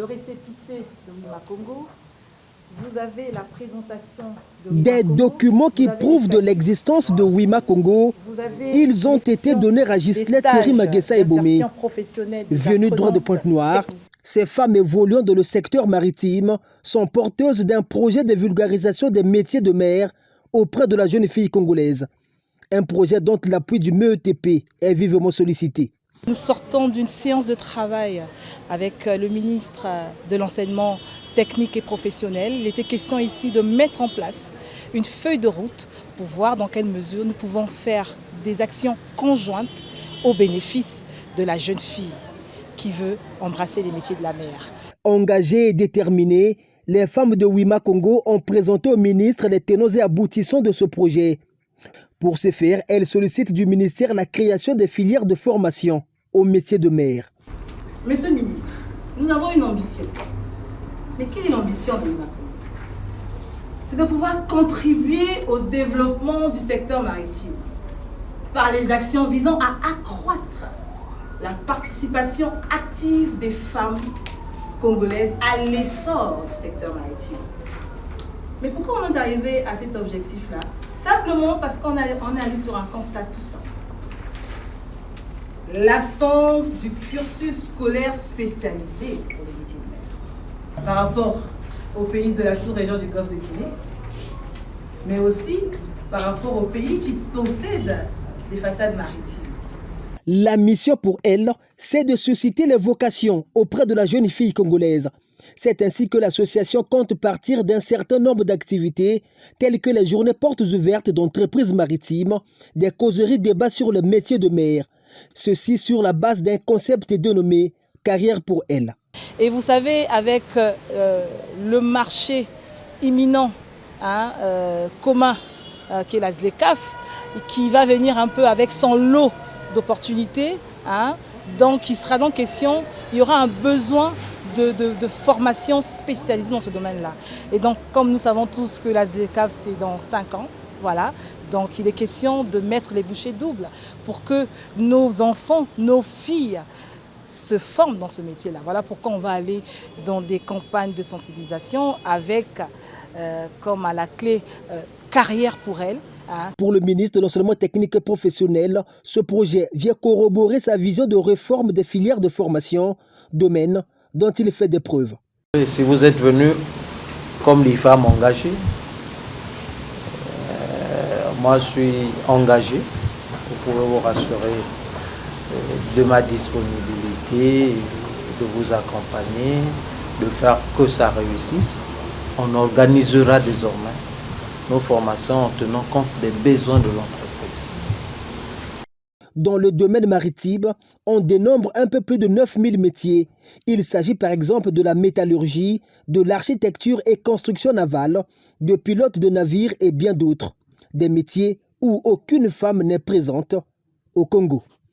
le récépissé de Wima Congo. Vous avez la présentation de Des documents qui prouvent de l'existence de Wima Congo, ils ont été donnés à Ghislaine Thierry Magessa Ebomé, venue droit de Pointe-Noire. Ces femmes évoluant dans le secteur maritime sont porteuses d'un projet de vulgarisation des métiers de mer auprès de la jeune fille congolaise. Un projet dont l'appui du MEETP est vivement sollicité. Nous sortons d'une séance de travail avec le ministre de l'enseignement technique et professionnel. Il était question ici de mettre en place une feuille de route pour voir dans quelle mesure nous pouvons faire des actions conjointes au bénéfice de la jeune fille qui veut embrasser les métiers de la mer. Engagées et déterminées, les femmes de Wima Congo ont présenté au ministre les tenants et aboutissants de ce projet. Pour ce faire, elles sollicitent du ministère la création des filières de formation au métier de mer. Monsieur le ministre, nous avons une ambition. Mais quelle est l'ambition de Wima Congo? C'est de pouvoir contribuer au développement du secteur maritime par les actions visant à accroître la participation active des femmes congolaises à l'essor du secteur maritime. Mais pourquoi on est arrivé à cet objectif-là? Simplement parce qu'on est allé sur un constat tout simple. L'absence du cursus scolaire spécialisé pour les métiers de mer par rapport aux pays de la sous-région du Golfe de Guinée, mais aussi par rapport aux pays qui possèdent des façades maritimes. La mission pour elle, c'est de susciter les vocations auprès de la jeune fille congolaise. C'est ainsi que l'association compte partir d'un certain nombre d'activités, telles que les journées portes ouvertes d'entreprises maritimes, des causeries débats sur le métier de mer. Ceci sur la base d'un concept dénommé « Carrière pour elle ». Et vous savez, avec le marché imminent, commun, qui est la ZLECAf, qui va venir un peu avec son lot d'opportunités, donc il sera donc question, il y aura un besoin de formation spécialisée dans ce domaine-là. Et donc, comme nous savons tous que la ZLECAf, c'est dans 5 ans, voilà. Donc, il est question de mettre les bouchées doubles pour que nos enfants, nos filles se forment dans ce métier-là. Voilà pourquoi on va aller dans des campagnes de sensibilisation avec, comme à la clé, carrière pour elles. Pour le ministre de l'enseignement technique et professionnel, ce projet vient corroborer sa vision de réforme des filières de formation, domaine dont il fait des preuves. Si vous êtes venus comme les femmes engagées, moi je suis engagé, vous pouvez vous rassurer de ma disponibilité, de vous accompagner, de faire que ça réussisse. On organisera désormais nos formations en tenant compte des besoins de l'entreprise. Dans le domaine maritime, on dénombre un peu plus de 9000 métiers. Il s'agit par exemple de la métallurgie, de l'architecture et construction navale, de pilotes de navires et bien d'autres. Des métiers où aucune femme n'est présente au Congo.